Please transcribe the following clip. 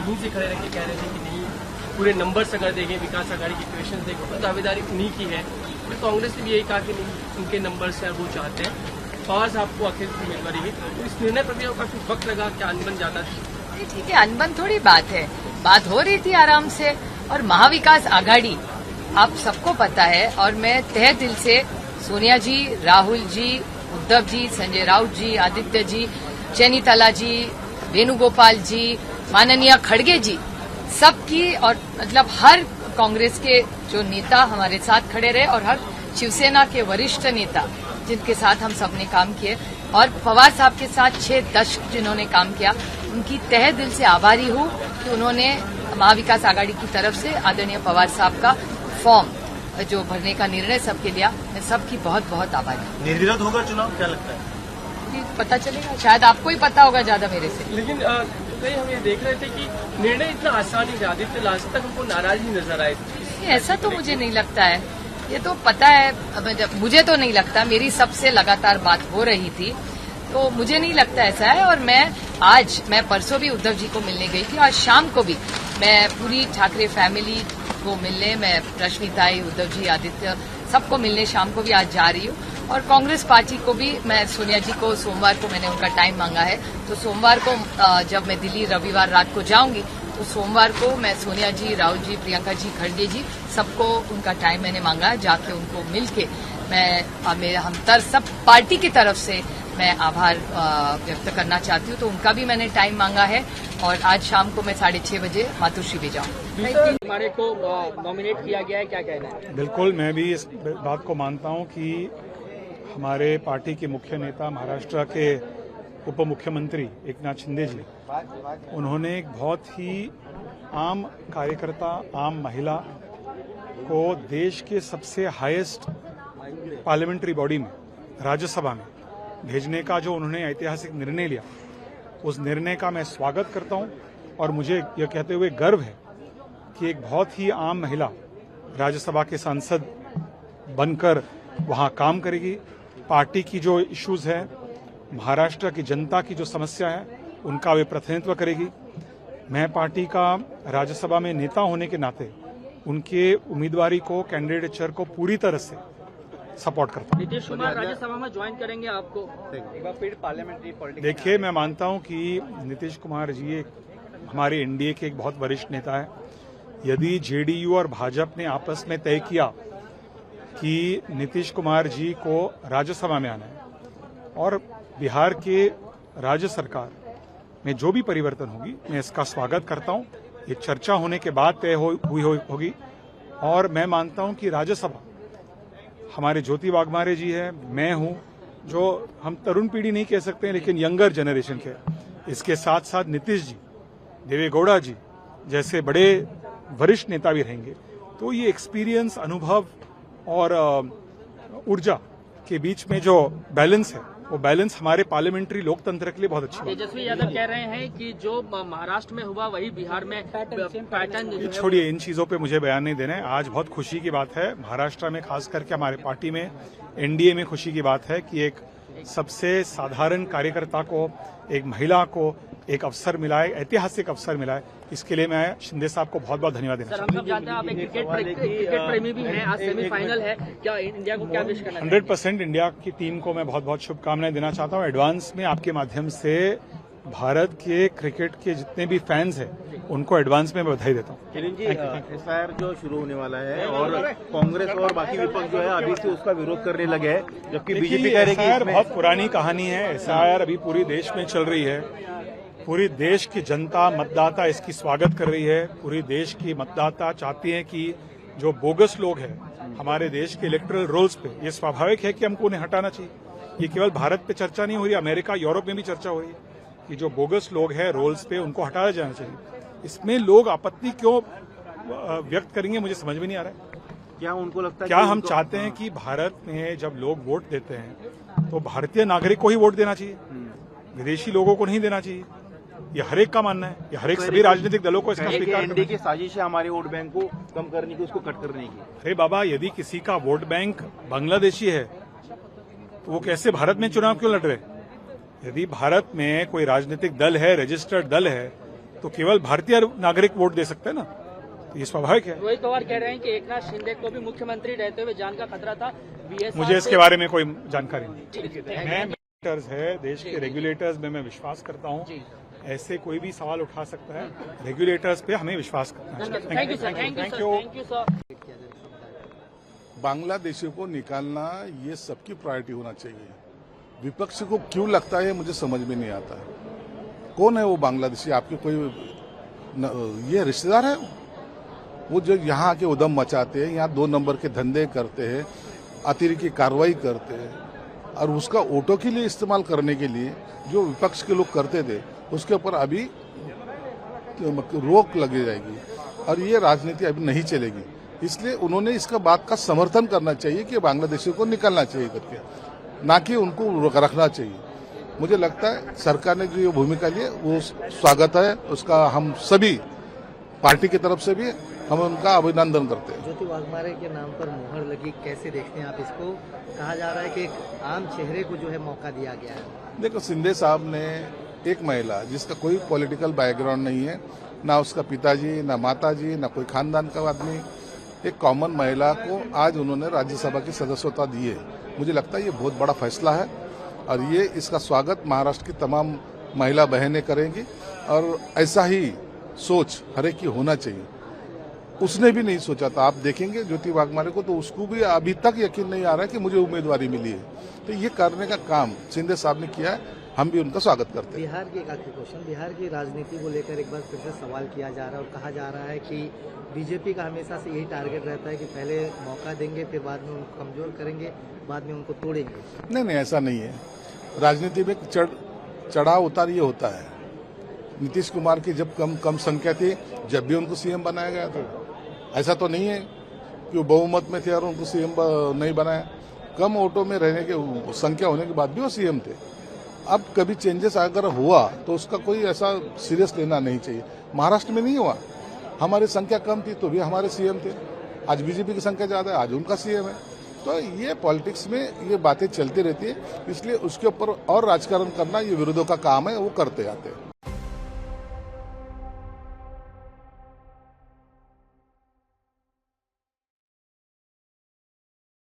वहीं से खड़े रह के कह रहे थे कि नहीं, पूरे नंबर्स अगर देखें, विकास आघाड़ी की क्वेश्चन देखें तो दावेदारी उन्हीं की है। फिर कांग्रेस ने भी यही कहा कि नहीं, उनके नंबर्स है वो चाहते हैं। पवार साहब को आखिर उम्मीदवारी हुई, तो इस निर्णय पर भी काफी वक्त लगा, क्या अनबन ज्यादा थी? ठीक है, अनबन थोड़ी बात है, बात हो रही थी आराम से। और महाविकास आघाड़ी आप सबको पता है, और मैं तहे दिल से सोनिया जी, राहुल जी, उद्धव जी, संजय राउत जी, आदित्य जी, चैनीताला जी, वेणुगोपाल जी, माननीय खड़गे जी, सबकी और मतलब हर कांग्रेस के जो नेता हमारे साथ खड़े रहे और हर शिवसेना के वरिष्ठ नेता जिनके साथ हम सबने काम किए, और पवार साहब के साथ 6 दशक जिन्होंने काम किया, उनकी तहे दिल से आभारी हूं कि उन्होंने महाविकास आघाड़ी की तरफ से आदरणीय पवार साहब का फॉर्म जो भरने का निर्णय सबके लिया, मैं सबकी बहुत बहुत आभारी हूं। निर्विरोध होगा चुनाव, क्या लगता है? पता चलेगा, शायद आपको ही पता होगा ज्यादा मेरे से। लेकिन कई हम ये देख रहे थे कि निर्णय इतना आसान नहीं था। आदित्य लास्ट तक हमको नाराज ही नजर आए थे। ऐसा तो मुझे नहीं लगता है, ये तो पता है, मुझे तो नहीं लगता। मेरी सबसे लगातार बात हो रही थी, तो मुझे नहीं लगता ऐसा है। और मैं परसों भी उद्धव जी को मिलने गई थी, और शाम को भी मैं पूरी ठाकरे फैमिली को मिलने, मैं रश्मिताई, उद्धव जी, आदित्य सबको मिलने शाम को भी आज जा रही हूँ। और कांग्रेस पार्टी को भी मैं, सोनिया जी को सोमवार को मैंने उनका टाइम मांगा है, तो सोमवार को जब मैं दिल्ली रविवार रात को जाऊंगी, तो सोमवार को मैं सोनिया जी, राहुल जी, प्रियंका जी, खड़गे जी, सबको उनका टाइम मैंने मांगा है। जाके उनको मिलके हम सब पार्टी की तरफ से मैं आभार व्यक्त करना चाहती हूँ, तो उनका भी मैंने टाइम मांगा है। और आज शाम को मैं 6:30 बजे मातोश्री भी जाऊंगी। हमारे को नॉमिनेट किया गया है, क्या कहना है? बिल्कुल, मैं भी इस बात को मानता हूं कि हमारे पार्टी के मुख्य नेता, महाराष्ट्र के उप मुख्यमंत्री एकनाथ शिंदे जी, उन्होंने एक बहुत ही आम कार्यकर्ता, आम महिला को देश के सबसे हाईएस्ट पार्लियामेंट्री बॉडी में, राज्यसभा में भेजने का जो उन्होंने ऐतिहासिक निर्णय लिया, उस निर्णय का मैं स्वागत करता हूं। और मुझे यह कहते हुए गर्व है कि एक बहुत ही आम महिला राज्यसभा के सांसद बनकर वहां काम करेगी। पार्टी की जो इश्यूज है, महाराष्ट्र की जनता की जो समस्या है, उनका वे प्रतिनिधित्व करेगी। मैं पार्टी का राज्यसभा में नेता होने के नाते उनके उम्मीदवारी को, कैंडिडेचर को पूरी तरह से सपोर्ट करता हूं। नीतीश कुमार राज्यसभा में ज्वाइन करेंगे आपको एक बार फिर पार्लियामेंट्री पॉलिटिक्स? देखिए, मैं मानता हूं कि नीतीश कुमार जी हमारे एनडीए के एक बहुत वरिष्ठ नेता है। यदि जेडीयू और भाजपा ने आपस में तय किया कि नीतीश कुमार जी को राज्यसभा में आना है और बिहार के राज्य सरकार में जो भी परिवर्तन होगी, मैं इसका स्वागत करता हूं। ये चर्चा होने के बाद तय हुई होगी। और मैं मानता हूं कि राज्यसभा हमारे ज्योति वाघमारे जी है, मैं हूं, जो हम तरुण पीढ़ी नहीं कह सकते हैं, लेकिन यंगर जनरेशन के, इसके साथ साथ नीतीश जी, देवेगौड़ा जी जैसे बड़े वरिष्ठ नेता भी रहेंगे। तो ये एक्सपीरियंस, अनुभव और ऊर्जा के बीच में जो बैलेंस है, वो बैलेंस हमारे पार्लियामेंट्री लोकतंत्र के लिए बहुत अच्छी है। तेजस्वी यादव कह रहे हैं कि जो महाराष्ट्र में हुआ वही बिहार में पैटर्न। छोड़िए, इन चीजों पे मुझे बयान नहीं देना है। आज बहुत खुशी की बात है, महाराष्ट्र में खास करके हमारे पार्टी में, एनडीए में खुशी की बात है कि एक सबसे साधारण कार्यकर्ता को, एक महिला को एक अवसर मिला है, ऐतिहासिक अवसर मिला है। इसके लिए मैं शिंदे साहब को बहुत बहुत धन्यवाद देना चाहता हूं। हम सब जानते हैं आप एक क्रिकेट प्रेमी भी हैं, आज सेमीफाइनल है, क्या इंडिया को क्या विश करना है? 100% इंडिया की टीम को मैं बहुत बहुत शुभकामनाएं देना चाहता हूं। एडवांस में आपके माध्यम से भारत के क्रिकेट के जितने भी फैंस हैं, उनको एडवांस में बधाई देता हूं। किरण जी, एसआईआर जो शुरू होने वाला है और कांग्रेस और बाकी विपक्ष जो है अभी से उसका विरोध करने लगे हैं, जबकि बीजेपी कह रही है एसआईआर बहुत पुरानी कहानी है। एसआईआर अभी पूरी देश में चल रही है। पूरी देश की जनता, मतदाता इसकी स्वागत कर रही है। पूरी देश की मतदाता चाहती है कि जो बोगस लोग हैं हमारे देश के इलेक्टोरल रोल्स पे, ये स्वाभाविक है कि हमको उन्हें हटाना चाहिए। ये केवल भारत पे चर्चा नहीं हो रही, अमेरिका, यूरोप में भी चर्चा हो रही है कि जो बोगस लोग हैं रोल्स पे, उनको हटाया जाना चाहिए। इसमें लोग आपत्ति क्यों व्यक्त करेंगे, मुझे समझ में नहीं आ रहा है। क्या उनको लगता है, क्या हम चाहते हैं कि भारत में जब लोग वोट देते हैं तो भारतीय नागरिक को ही वोट देना चाहिए, विदेशी लोगों को नहीं देना चाहिए? ये हर एक का मानना है, ये हर एक सभी राजनीतिक दलों को इसका स्वीकार करना है। की साजिश है हमारे वोट बैंक को कम करने की, उसको कट करने की। अरे बाबा, यदि किसी का वोट बैंक बांग्लादेशी है तो वो कैसे भारत में चुनाव क्यों लड़ रहे? यदि भारत में कोई राजनीतिक दल है, रजिस्टर्ड दल है, तो केवल भारतीय नागरिक वोट दे सकते हैं ना, तो ये स्वाभाविक है। रोहित पवार कह रहे हैं कि एकनाथ शिंदे को भी मुख्यमंत्री रहते हुए जान का खतरा था। मुझे इसके बारे में कोई जानकारी नहीं। मैं रेगुलेटर्स है, देश के रेगुलेटर्स में मैं विश्वास करता हूँ। ऐसे कोई भी सवाल उठा सकता है, रेगुलेटर्स पे हमें विश्वास करना चाहिए। Thank you sir. बांग्लादेशियों को निकालना ये सबकी प्रायोरिटी होना चाहिए। विपक्ष को क्यों लगता है मुझे समझ में नहीं आता। कौन है वो बांग्लादेशी? आपके कोई ये रिश्तेदार है? वो जो यहाँ के उदम मचाते हैं, यहाँ 2 नंबर के धंधे करते हैं, अतिरिक्त कार्रवाई करते हैं, और उसका वोटों के लिए इस्तेमाल करने के लिए जो विपक्ष के लोग करते थे उसके ऊपर अभी रोक लगी जाएगी और ये राजनीति अभी नहीं चलेगी। इसलिए उन्होंने इसका बात का समर्थन करना चाहिए कि बांग्लादेशियों को निकालना चाहिए करके, ना कि उनको रखना चाहिए। मुझे लगता है सरकार ने जो ये भूमिका ली है वो स्वागत है, उसका हम सभी पार्टी की तरफ से भी हम उनका अभिनंदन करते हैं। ज्योति वाघमारे के नाम पर मुहर लगी, कैसे देखते हैं आप इसको? कहा जा रहा है कि एक आम चेहरे को जो है मौका दिया गया है। देखो, शिंदे साहब ने एक महिला जिसका कोई पॉलिटिकल बैकग्राउंड नहीं है, ना उसका पिताजी, ना माताजी, ना कोई खानदान का आदमी, एक कॉमन महिला को आज उन्होंने राज्यसभा की सदस्यता दी है। मुझे लगता है ये बहुत बड़ा फैसला है और ये इसका स्वागत महाराष्ट्र की तमाम महिला बहनें करेंगी और ऐसा ही सोच हर एक की होना चाहिए। उसने भी नहीं सोचा था। आप देखेंगे ज्योति वाघमारे को तो उसको भी अभी तक यकीन नहीं आ रहा है कि मुझे उम्मीदवारी मिली है। तो ये करने का काम शिंदे साहब ने किया है, हम भी उनका स्वागत करते हैं। बिहार की एक आखिरी क्वेश्चन, बिहार की राजनीति को लेकर एक बार फिर से सवाल किया जा रहा है और कहा जा रहा है कि बीजेपी का हमेशा से यही टारगेट रहता है कि पहले मौका देंगे, फिर बाद में उनको कमजोर करेंगे, बाद में उनको तोड़ेंगे। नहीं, ऐसा नहीं है। राजनीति में चढ़ाव उतार ये होता है। नीतीश कुमार की जब कम संख्या थी, जब भी उनको सीएम बनाया गया था। ऐसा तो नहीं है कि वो बहुमत में थे और उनको सीएम नहीं बनाया। कम वोटों में रहने के संख्या होने के बाद भी वो सीएम थे। अब कभी चेंजेस अगर हुआ तो उसका कोई ऐसा सीरियस लेना नहीं चाहिए। महाराष्ट्र में नहीं हुआ, हमारी संख्या कम थी तो भी हमारे सीएम थे। आज बीजेपी की संख्या ज्यादा है, आज उनका सीएम है। तो ये पॉलिटिक्स में ये बातें चलती रहती है, इसलिए उसके ऊपर और राजकारण करना ये विरोधियों का काम है, वो करते आते हैं।